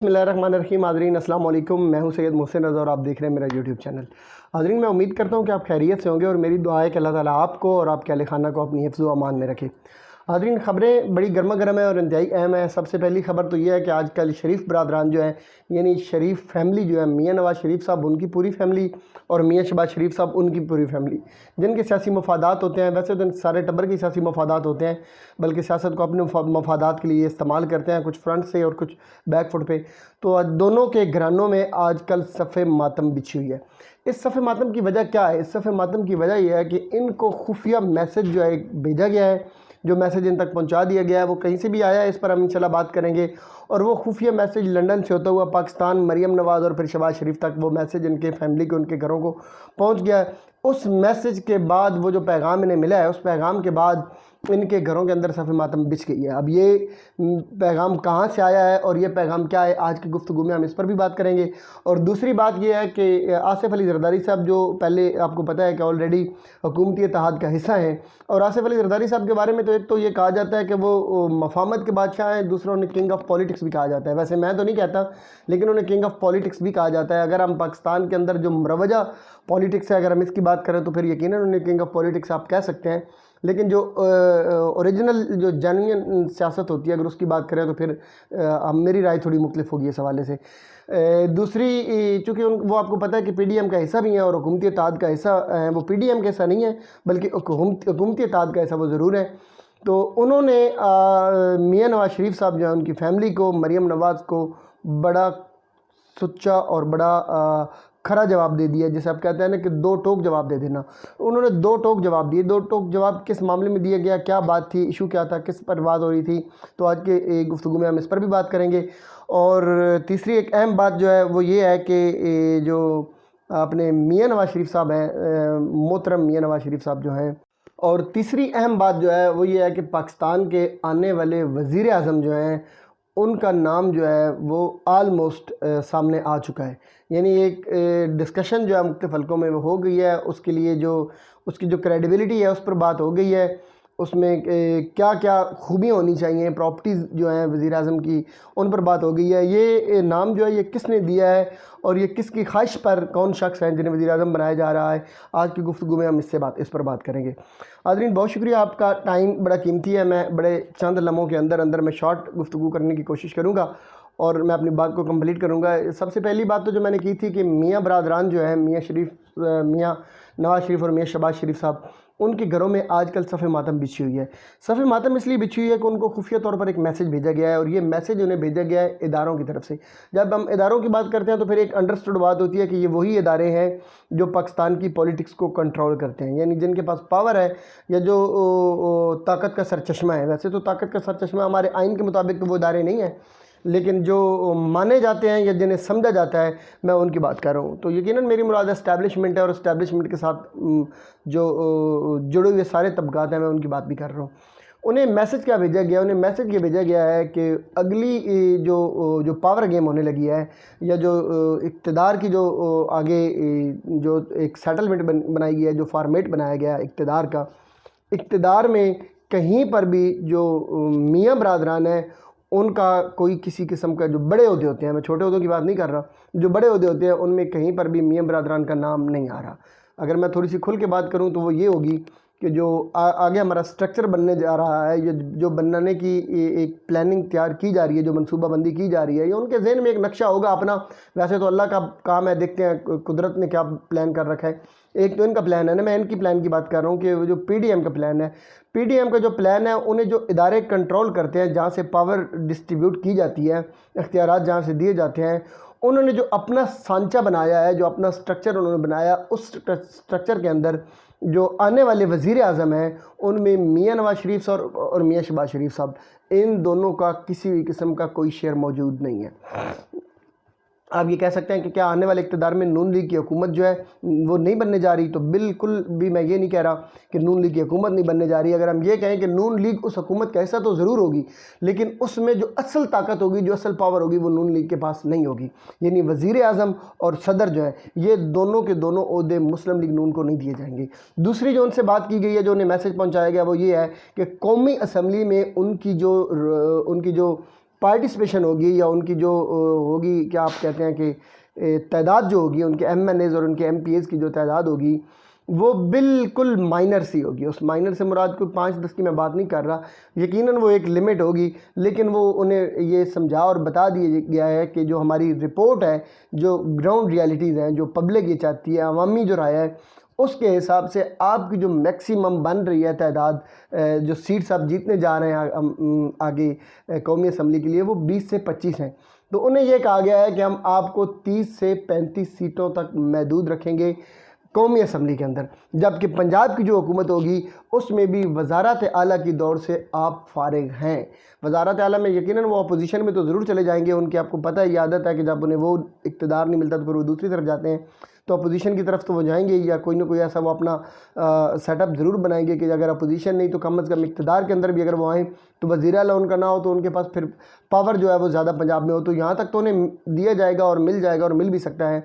बिस्मिल्लाहिर्रहमानिर्रहीम। हाज़रीन अस्सलाम वालेकुम। मैं हूं सैयद मोहसिन रज़ा और आप देख रहे हैं मेरा यूट्यूब चैनल। हाज़रीन, मैं उम्मीद करता हूं कि आप खैरियत से होंगे और मेरी दुआ है कि अल्लाह ताला आपको और आपके अहले खाना को अपनी हिफ्ज़ व अमान में रखे। हाज़रीन, ख़बरें बड़ी गर्मा गर्म है और इंतहाई अहम है। सबसे पहली ख़बर तो ये है कि आजकल शरीफ बरादरान जो है, यानी शरीफ फैमिली जो है, मियाँ नवाज़ शरीफ साहब उनकी पूरी फैमिली और मियाँ शहबाज शरीफ साहब उनकी पूरी फैमिली, जिनके सियासी मफादात होते हैं, वैसे तो सारे टब्बर के सियासी मफादात होते हैं, बल्कि सियासत को अपने मफादात के लिए इस्तेमाल करते हैं, कुछ फ्रंट से और कुछ बैक फुट पे। तो दोनों के घरानों में आजकल सफ़े मातम बिछी हुई है। इस सफ़े मातम की वजह क्या है? इस सफ़े मातम की वजह यह है कि इनको खुफिया मैसेज जो है भेजा गया है, जो मैसेज इन तक पहुंचा दिया गया है, वो कहीं से भी आया है, इस पर हम इंशाल्लाह बात करेंगे। और वो खुफिया मैसेज लंदन से होता हुआ पाकिस्तान, मरियम नवाज़ और फिर शहबाज शरीफ तक वो मैसेज इनके फैमिली को, उनके घरों को पहुंच गया है। उस मैसेज के बाद वो जो पैगाम इन्हें मिला है, उस पैगाम के बाद इनके घरों के अंदर सफ़े मातम बिछ गई है। अब ये पैगाम कहाँ से आया है और ये पैगाम क्या है, आज की गुफ्तगू में हम इस पर भी बात करेंगे। और दूसरी बात ये है कि आसिफ अली ज़रदारी साहब, जो पहले आपको पता है कि ऑलरेडी हुकूमती इत्तेहाद का हिस्सा हैं, और आसिफ अली ज़रदारी साहब के बारे में तो एक तो ये कहा जाता है कि वो मफाहमत के बादशाह हैं, दूसरा उन्हें किंग ऑफ पॉलिटिक्स भी कहा जाता है। वैसे मैं तो नहीं कहता, लेकिन उन्हें किंग ऑफ पॉलिटिक्स भी कहा जाता है। अगर हम पाकिस्तान के अंदर जो मरवजा पॉलिटिक्स है, अगर हम इसकी बात करें तो फिर यकीनन उन्हें किंग ऑफ पॉलिटिक्स आप कह सकते हैं। लेकिन जो ओरिजिनल जो जेन्युइन सियासत होती है, अगर उसकी बात करें तो फिर मेरी राय थोड़ी मुख्तलिफ होगी इस हवाले से। दूसरी, चूँकि वो आपको पता है कि पीडीएम का हिस्सा भी है और हुकूमती इत्तेहाद का हिस्सा, वो पीडीएम का हिस्सा नहीं है बल्कि हुकूमती इत्तेहाद का हिस्सा वो ज़रूर है। तो उन्होंने मियाँ नवाज़ शरीफ साहब जो है, उनकी फैमिली को, मरियम नवाज़ को बड़ा सुच्चा और बड़ा खरा जवाब दे दिया, जैसे आप कहते हैं ना कि दो टोक जवाब दे देना। उन्होंने दो टोक जवाब दिए। दो टोक जवाब किस मामले में दिया गया, क्या बात थी, इशू क्या था, किस पर बात हो रही थी, तो आज के गुफ्तगू में हम इस पर भी बात करेंगे। और तीसरी एक अहम बात जो है वो ये है कि जो अपने मियाँ नवाज़ शरीफ साहब हैं, मोहतरम मियाँ नवाज़ शरीफ साहब जो हैं, और तीसरी अहम बात जो है वो ये है कि पाकिस्तान के आने वाले वज़ीर आज़म जो हैं, उनका नाम जो है वो आलमोस्ट सामने आ चुका है। यानी एक डिस्कशन जो है मुख्तलिफ हलकों में वो हो गई है। उसके लिए जो उसकी जो क्रेडिबिलिटी है उस पर बात हो गई है। उसमें क्या क्या खूबियाँ होनी चाहिए, प्रॉपर्टीज़ जो हैं वज़ीर आज़म की, उन पर बात हो गई है। ये नाम जो है ये किसने दिया है और ये किसकी ख्वाहिश पर कौन शख्स हैं जिन्हें वज़ीर आज़म बनाया जा रहा है, आज की गुफ्तगू में हम इस पर बात करेंगे। हाज़रीन, बहुत शुक्रिया, आपका टाइम बड़ा कीमती है। मैं बड़े चंद लम्हों के अंदर अंदर मैं शॉर्ट गुफ्तगू करने की कोशिश करूँगा और मैं अपनी बात को कंप्लीट करूँगा। सबसे पहली बात तो जो मैंने की थी कि मियाँ बरादरान जो है, मियाँ नवाज़ शरीफ और मियाँ शहबाज शरीफ साहब, उनके घरों में आजकल सफ़े मातम बिछी हुई है। सफ़े मातम इसलिए बिछी हुई है कि उनको खुफिया तौर पर एक मैसेज भेजा गया है, और ये मैसेज उन्हें भेजा गया है इदारों की तरफ से। जब हम इदारों की बात करते हैं तो फिर एक अंडरस्टूड बात होती है कि ये वही इदारे हैं जो पाकिस्तान की पॉलिटिक्स को कंट्रोल करते हैं, यानी जिनके पास पावर है या जो ताकत का सरचश्मा है। वैसे तो ताकत का सरचश्मा हमारे आइन के मुताबिक तो वो इदारे नहीं हैं, लेकिन जो माने जाते हैं या जिन्हें समझा जाता है, मैं उनकी बात कर रहा हूँ। तो यकीनन मेरी मुराद एस्टैब्लिशमेंट है, और एस्टैब्लिशमेंट के साथ जो जुड़े हुए सारे तबकात हैं, मैं उनकी बात भी कर रहा हूँ। उन्हें मैसेज क्या भेजा गया? उन्हें मैसेज ये भेजा गया है कि अगली जो पावर गेम होने लगी है, या जो इक़्तिदार की जो आगे जो एक सेटलमेंट बनाई गई है, जो फॉर्मेट बनाया गया है इक़्तिदार का, इक़्तिदार में कहीं पर भी जो मियाँ बरादरान हैं, उनका कोई किसी किस्म का, जो बड़े ओहदे होते हैं, मैं छोटे ओहदों की बात नहीं कर रहा, जो बड़े ओहदे होते हैं उनमें कहीं पर भी मियाँ बरादरान का नाम नहीं आ रहा। अगर मैं थोड़ी सी खुल के बात करूं तो वो ये होगी कि जो आगे हमारा स्ट्रक्चर बनने जा रहा है, ये जो बनाने की एक प्लानिंग तैयार की जा रही है, जो मनसूबाबंदी की जा रही है, ये उनके जहन में एक नक्शा होगा अपना। वैसे तो अल्लाह का काम है, देखते हैं कुदरत ने क्या प्लान कर रखा है। एक तो इनका प्लान है ना, मैं इनकी प्लान की बात कर रहा हूँ कि जो पीडीएम का प्लान है, पीडीएम का जो प्लान है, उन्हें जो इदारे कंट्रोल करते हैं, जहाँ से पावर डिस्ट्रीब्यूट की जाती है, इख्तियारात जहाँ से दिए जाते हैं, उन्होंने जो अपना सांचा बनाया है, जो अपना स्ट्रक्चर उन्होंने बनाया, उस स्ट्रक्चर के अंदर जो आने वाले वज़ीर आज़म हैं, उनमें मियाँ नवाज़ शरीफ और मियाँ शहबाज शरीफ साहब, इन दोनों का किसी भी किस्म का कोई शेयर मौजूद नहीं है। आप ये कह सकते हैं कि क्या आने वाले इक़्तिदार में नून लीग की हुकूमत जो है वो नहीं बनने जा रही? तो बिल्कुल भी मैं ये नहीं कह रहा कि नून लीग की हुकूमत नहीं बनने जा रही। अगर हम ये कहें कि नून लीग उस हुकूमत का हिस्सा तो ज़रूर होगी, लेकिन उसमें जो असल ताकत होगी, जो असल पावर होगी, वो नून लीग के पास नहीं होगी। यानी वज़ीर आज़म और सदर जो है, ये दोनों के दोनों ओहदे मुस्लिम लीग नून को नहीं दिए जाएंगे। दूसरी जो उनसे बात की गई है, जो उन्हें मैसेज पहुँचाया गया, वो ये है कि कौमी असम्बली में उनकी जो پارٹیسپیشن ہوگی یا ان کی جو ہوگی کیا آپ کہتے ہیں کہ تعداد جو ہوگی ان کے ایم این ایز اور ان کے ایم پی ایز کی جو تعداد ہوگی وہ بالکل مائنر سی ہوگی. اس مائنر سے مراد کوئی 5-10 کی میں بات نہیں کر رہا, یقیناً وہ ایک لمٹ ہوگی, لیکن وہ انہیں یہ سمجھا اور بتا دیا گیا ہے کہ جو ہماری رپورٹ ہے, جو گراؤنڈ ریالٹیز ہیں, جو پبلک یہ چاہتی ہے, عوامی جو رائے ہے, اس کے حساب سے آپ کی جو میکسیمم بن رہی ہے تعداد, جو سیٹس آپ جیتنے جا رہے ہیں آگے قومی اسمبلی کے لیے, وہ 20 سے 25 ہیں. تو انہیں یہ کہا گیا ہے کہ ہم آپ کو 30 سے 35 سیٹوں تک محدود رکھیں گے قومی اسمبلی کے اندر, جبکہ پنجاب کی جو حکومت ہوگی اس میں بھی وزارت اعلیٰ کی دوڑ سے آپ فارغ ہیں. وزارت اعلیٰ میں یقیناً وہ اپوزیشن میں تو ضرور چلے جائیں گے, ان کی آپ کو پتہ ہے, عادت ہے کہ جب انہیں وہ اقتدار نہیں ملتا تو پھر وہ دوسری طرف جاتے ہیں, تو اپوزیشن کی طرف تو وہ جائیں گے, یا کوئی نہ کوئی ایسا وہ اپنا سیٹ اپ ضرور بنائیں گے کہ اگر اپوزیشن نہیں تو کم از کم اقتدار کے اندر بھی اگر وہ آئیں تو وزیر اعلیٰ ان کا نہ ہو تو ان کے پاس پھر پاور جو ہے وہ زیادہ پنجاب میں ہو, تو یہاں تک تو انہیں دیا جائے گا اور مل جائے گا اور مل بھی سکتا ہے.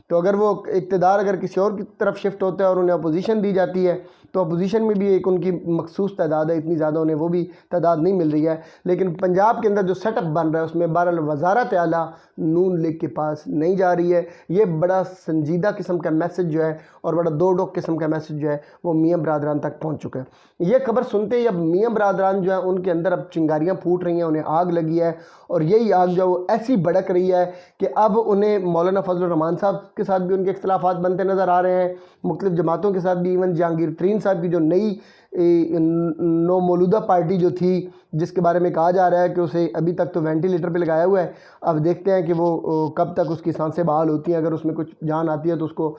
تو اگر وہ اقتدار اگر کسی اور کی طرف شفٹ ہوتا ہے اور انہیں اپوزیشن دی جاتی ہے تو اپوزیشن میں بھی ایک ان کی مخصوص تعداد ہے, اتنی زیادہ انہیں وہ بھی تعداد نہیں مل رہی ہے. لیکن پنجاب کے اندر جو سیٹ اپ بن رہا ہے اس میں بہرحال وزارت اعلیٰ نون لیگ کے پاس نہیں جا رہی ہے. یہ بڑا سنجیدہ قسم کا میسج جو ہے اور بڑا دو ڈوک قسم کا میسج جو ہے وہ میاں برادران تک پہنچ چکا ہے. یہ خبر سنتے ہی اب میاں برادران جو ہیں ان کے اندر اب چنگاریاں پھوٹ رہی ہیں, انہیں آگ لگی ہے, اور یہی آگ جو وہ ایسی بھڑک رہی ہے کہ اب انہیں مولانا فضل الرحمان صاحب کے ساتھ بھی ان کے اختلافات بنتے نظر آ رہے ہیں, مختلف جماعتوں کے ساتھ بھی, ایون جہانگیر ترین صاحب کی جو نئی نو مولودہ پارٹی جو تھی جس کے بارے میں کہا جا رہا ہے کہ اسے ابھی تک تو وینٹیلیٹر پہ لگایا ہوا ہے, اب دیکھتے ہیں کہ وہ کب تک اس کی سانسیں بحال ہوتی ہیں, اگر اس میں کچھ جان آتی ہے تو اس کو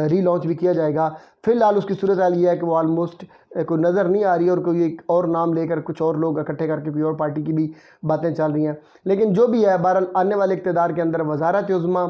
ری لانچ بھی کیا جائے گا. فی الحال اس کی صورتحال یہ ہے کہ وہ آلموسٹ کوئی نظر نہیں آ رہی ہے, اور کوئی ایک اور نام لے کر کچھ اور لوگ اکٹھے کر کے کوئی اور پارٹی کی بھی باتیں چل رہی ہیں. لیکن جو بھی ہے بہرحال آنے والے اقتدار کے اندر وزارت عظمیٰ,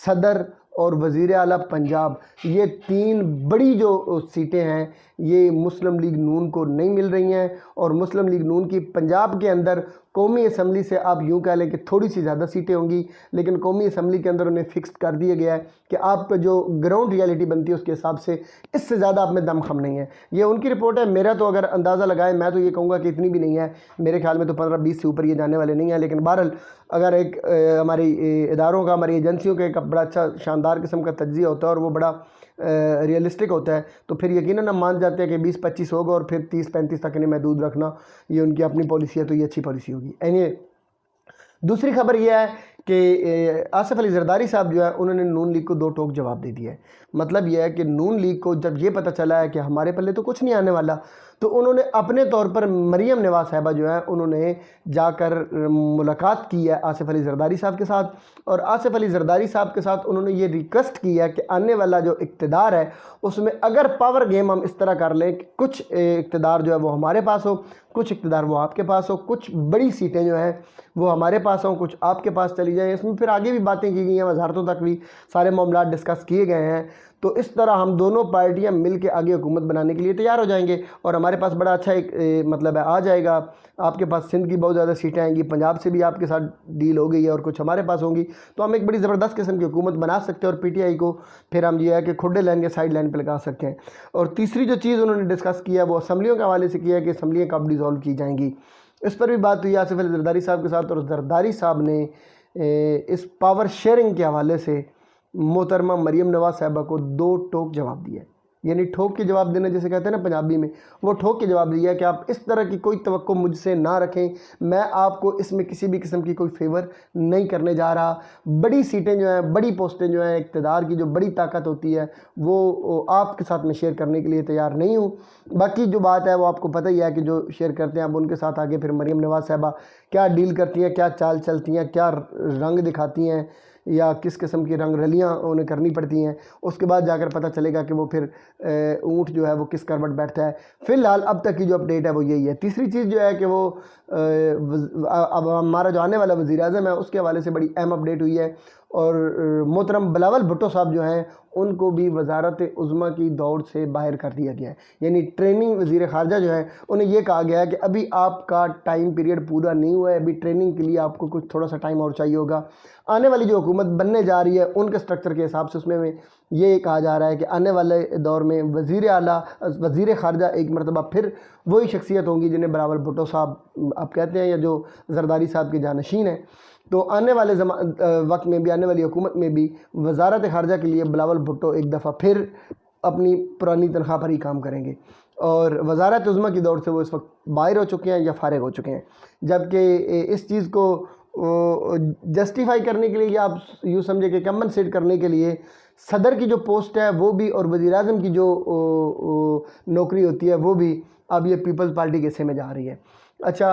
صدر اور وزیر اعلیٰ پنجاب, یہ 3 بڑی جو سیٹیں ہیں یہ مسلم لیگ نون کو نہیں مل رہی ہیں, اور مسلم لیگ نون کی پنجاب کے اندر قومی اسمبلی سے آپ یوں کہہ لیں کہ تھوڑی سی زیادہ سیٹیں ہوں گی, لیکن قومی اسمبلی کے اندر انہیں فکس کر دیا گیا ہے کہ آپ کا جو گراؤنڈ ریالٹی بنتی ہے اس کے حساب سے اس سے زیادہ آپ میں دم خم نہیں ہے. یہ ان کی رپورٹ ہے, میرا تو اگر اندازہ لگائے میں تو یہ کہوں گا کہ اتنی بھی نہیں ہے, میرے خیال میں تو 15-20 سے اوپر یہ جانے والے نہیں ہیں. لیکن بہرحال اگر ایک ہماری اداروں کا, ہماری ایجنسیوں کا ایک بڑا اچھا شاندار قسم کا تجزیہ ہوتا ہے اور وہ بڑا ریئلسٹک ہوتا ہے, تو پھر یقیناً ہم مان جاتے ہیں کہ 20-25 ہوگا اور پھر 30-35 تک انہیں محدود رکھنا یہ ان کی اپنی پالیسی ہے, تو یہ اچھی پالیسی ہوگی. دوسری خبر یہ ہے کہ آصف علی زرداری صاحب جو ہے انہوں نے نون لیگ کو 2 ٹوک جواب دے دیا ہے. مطلب یہ ہے کہ نون لیگ کو جب یہ پتہ چلا ہے کہ ہمارے پلے تو کچھ نہیں آنے والا, تو انہوں نے اپنے طور پر مریم نواز صاحبہ جو ہیں انہوں نے جا کر ملاقات کی ہے آصف علی زرداری صاحب کے ساتھ, اور آصف علی زرداری صاحب کے ساتھ انہوں نے یہ ریکویسٹ کی ہے کہ آنے والا جو اقتدار ہے اس میں اگر پاور گیم ہم اس طرح کر لیں کہ کچھ اقتدار جو ہے وہ ہمارے پاس ہو, کچھ اقتدار وہ آپ کے پاس ہو, کچھ بڑی سیٹیں جو ہیں وہ ہمارے پاس ہوں, کچھ آپ کے پاس چلی جائیں. اس میں پھر آگے بھی باتیں کی گئی ہیں, وزارتوں تک بھی سارے معاملات ڈسکس کیے گئے ہیں. تو اس طرح ہم دونوں پارٹیاں مل کے آگے حکومت بنانے کے لیے تیار ہو جائیں گے, اور ہمارے پاس بڑا اچھا ایک مطلب ہے آ جائے گا. آپ کے پاس سندھ کی بہت زیادہ سیٹیں آئیں گی, پنجاب سے بھی آپ کے ساتھ ڈیل ہو گئی ہے اور کچھ ہمارے پاس ہوں گی, تو ہم ایک بڑی زبردست قسم کی حکومت بنا سکتے ہیں, اور پی ٹی آئی کو پھر ہم یہ ہے کہ کھڈے لائن کے سائیڈ لائن پہ لگا سکتے ہیں. اور تیسری جو چیز انہوں نے ڈسکس کیا ہے وہ اسمبلیوں کے حوالے سے کیا ہے کہ اسمبلیاں کب ڈیزالو کی جائیں گی. اس پر بھی بات ہوئی آصف علی زرداری صاحب کے ساتھ, اور زرداری صاحب نے اس پاور شیئرنگ کے حوالے سے محترمہ مریم نواز صاحبہ کو 2 ٹوک جواب دیا ہے. یعنی ٹھوک کے جواب دینا جسے کہتے ہیں نا پنجابی میں, وہ ٹھوک کے جواب دیا ہے کہ آپ اس طرح کی کوئی توقع مجھ سے نہ رکھیں, میں آپ کو اس میں کسی بھی قسم کی کوئی فیور نہیں کرنے جا رہا. بڑی سیٹیں جو ہیں, بڑی پوسٹیں جو ہیں, اقتدار کی جو بڑی طاقت ہوتی ہے وہ آپ کے ساتھ میں شیئر کرنے کے لیے تیار نہیں ہوں. باقی جو بات ہے وہ آپ کو پتہ ہی ہے کہ جو شیئر کرتے ہیں اب ان کے ساتھ آگے پھر مریم نواز صاحبہ کیا ڈیل کرتی ہیں, کیا چال چلتی ہیں, کیا رنگ دکھاتی ہیں, یا کس قسم کی رنگ رلیاں انہیں کرنی پڑتی ہیں, اس کے بعد جا کر پتہ چلے گا کہ وہ پھر اونٹ جو ہے وہ کس کروٹ بیٹھتا ہے. فی الحال اب تک کی جو اپڈیٹ ہے وہ یہی ہے. تیسری چیز جو ہے کہ وہ اب ہمارا جو آنے والا وزیر اعظم ہے اس کے حوالے سے بڑی اہم اپڈیٹ ہوئی ہے, اور محترم بلاول بھٹو صاحب جو ہیں ان کو بھی وزارت عظمیٰ کی دوڑ سے باہر کر دیا گیا ہے. یعنی ٹریننگ وزیر خارجہ جو ہے انہیں یہ کہا گیا ہے کہ ابھی آپ کا ٹائم پیریڈ پورا نہیں ہوا ہے, ابھی ٹریننگ کے لیے آپ کو کچھ تھوڑا سا ٹائم اور چاہیے ہوگا. آنے والی جو حکومت हुकूमत बनने जा रही है उनके स्ट्रक्चर के हिसाब से उसमें ये कहा जा रहा है कि आने वाले दौर में वज़ीर आला वज़ीर ख़ारजा एक मरतबा फिर वही शख्सियत होंगी जिन्हें बिलावल भुट्टो साहब आप कहते हैं, या जो ज़रदारी साहब के जानशीन हैं। तो आने वाले वक्त में भी, आने वाली हुकूमत में भी वज़ारत ख़ारजा के लिए बिलावल भुट्टो एक दफ़ा फिर अपनी पुरानी तनख्वाह पर ही काम करेंगे, और वज़ारत उज़्मा की दौर से वो इस वक्त बाहर हो चुके हैं या फ़ारिग हो चुके हैं। जबकि इस चीज़ को जस्टिफाई करने के लिए, या आप यूँ समझे कि कम्पनसेट करने के लिए, सदर की जो पोस्ट है वो भी और वज़ीर आज़म की जो नौकरी होती है वो भी अब ये पीपल्स पार्टी के हिस्से में जा रही है। अच्छा,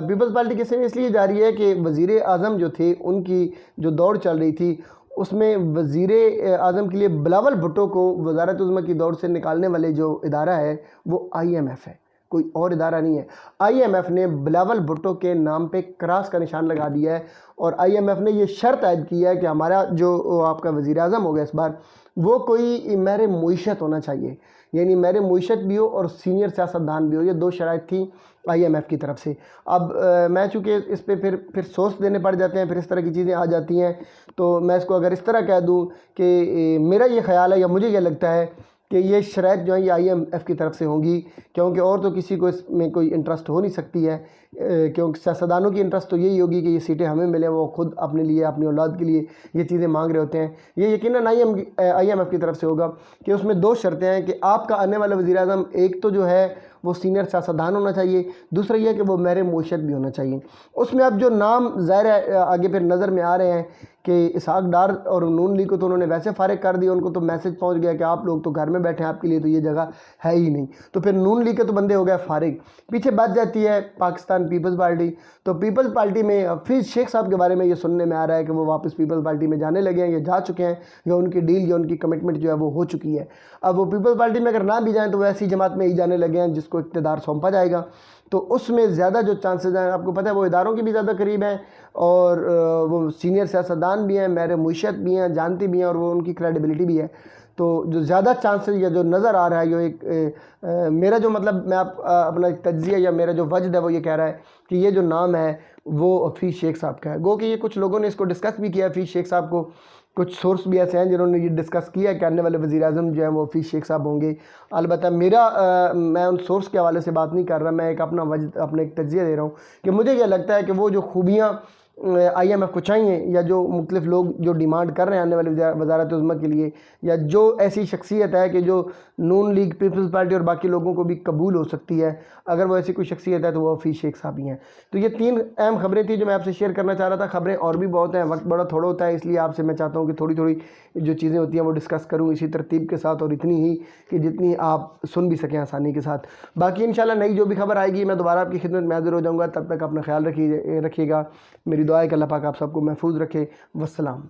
पीपल्स पार्टी के हिस्से में इसलिए जा रही है कि वज़ीर आज़म जो थे उनकी जो दौड़ चल रही थी उसमें वज़ीर आज़म के लिए बिलावल भुट्टो को वज़ारत उज़्मा की दौड़ से निकालने वाले जो इदारा है वो IMF है, कोई और इदारा नहीं है। IMF ने बिलावल भुट्टो के नाम पे क्रॉस का निशान लगा दिया है, और IMF ने ये शर्त आयद की है कि हमारा जो आपका वज़ीर आज़म होगा इस बार, वो कोई महर मुईशत होना चाहिए, यानी महर मुईशत भी हो और सीनियर सियासतदान भी हो। ये 2 शराइत थी IMF की तरफ से। अब मैं चूँकि इस पे फिर सोर्स देने पड़ जाते हैं, फिर इस तरह की चीज़ें आ जाती हैं, तो मैं इसको अगर इस तरह कह दूँ कि मेरा ये ख़्याल है या मुझे ये लगता है कि ये शराइत जो है ये IMF की तरफ से होंगी, क्योंकि और तो किसी को इसमें कोई इंटरेस्ट हो नहीं सकती है, क्योंकि सियासतदानों की इंटरेस्ट तो यही होगी कि ये सीटें हमें मिले, वो खुद अपने लिए, अपनी औलाद के लिए ये चीज़ें मांग रहे होते हैं। ये यकीनन IMF की तरफ से होगा कि उसमें 2 शर्तें हैं कि आपका आने वाला वज़ीर आज़म एक तो जो है वो सीनियर सियासतदान होना चाहिए, दूसरा ये है कि वो महर मुईशत भी होना चाहिए। उसमें अब जो नाम ज़ाहिर है आगे फिर नज़र में आ रहे हैं कि इसहाक डार और नून लीग को तो उन्होंने वैसे फ़ारिग कर दिया, उनको तो मैसेज पहुंच गया कि आप लोग तो घर में बैठे हैं, आपके लिए तो ये जगह है ही नहीं। तो फिर नून लीग के तो बंदे हो गए फ़ारिग, पीछे बच जाती है पाकिस्तान पीपल्स पार्टी। तो पीपल्स पार्टी में हफीज़ शेख साहब के बारे में ये सुनने में आ रहा है कि वो वापस पीपल्स पार्टी में जाने लगे हैं, या जा चुके हैं, या उनकी डील या उनकी कमिटमेंट जो है वो हो चुकी है। अब वो पीपल्स पार्टी में अगर ना भी जाएँ तो वो ऐसी जमात में ही जाने लगे हैं जिसको इक़्तिदार सौंपा जाएगा, तो उसमें ज़्यादा जो चांसेस हैं, आपको पता है वो इदारों के भी ज़्यादा करीब हैं, और वो सीनियर सियासतदान भी हैं, महर मुईशत भी हैं, जानती भी हैं, और वो उनकी क्रेडिबिलिटी भी है। तो जो ज़्यादा चांसेस या जो नज़र आ रहा है, जो मेरा जो मतलब मैं अपना एक तज्ज़िया या मेरा जो वजद है वो ये कह रहा है कि ये जो नाम है वो हफीज़ शेख साहब का है। गो कि ये कुछ लोगों ने इसको डिस्कस भी किया हफीज़ शेख साहब को, कुछ सोर्स भी ऐसे हैं जिन्होंने ये डिस्कस किया कि आने वाले वज़ीर आज़म जो है वो हफीज़ शेख साहब होंगे। अलबत्ता मैं उन सोर्स के हवाले से बात नहीं कर रहा, मैं एक अपना एक तज्ज़िया दे रहा हूँ कि मुझे ये लगता है कि वो जो खूबियाँ IMF को चाहिए, या जो मुख्तलिफ लोग जो डिमांड कर रहे हैं आने वाली वज़ारत उज़्मा के लिए, या जो ऐसी शख्सियत है कि जो नून लीग, पीपल्स पार्टी और बाकी लोगों को भी कबूल हो सकती है, अगर वो ऐसी कोई शख्सियत है तो वो हफीज़ शेख साहब ही हैं। तो ये 3 अहम खबरें थी जो मैं आपसे शेयर करना चाह रहा था। खबरें और भी बहुत हैं, वक्त बड़ा थोड़ा होता है, इसलिए आपसे मैं चाहता हूँ कि थोड़ी थोड़ी जो चीज़ें होती हैं वो डिस्कस करूँ इसी तरतीब के साथ, और इतनी ही कि जितनी आप सुन भी सकें आसानी के साथ। बाकी इंशाल्लाह नई जो भी खबर आएगी मैं दोबारा आपकी खिदमत में हाज़िर हो जाऊँगा। तब तक अपना ख्याल रखिएगा। मेरी दुआ है कि अल्लाह पाक आप सबको महफूज रखे। वस्सलाम।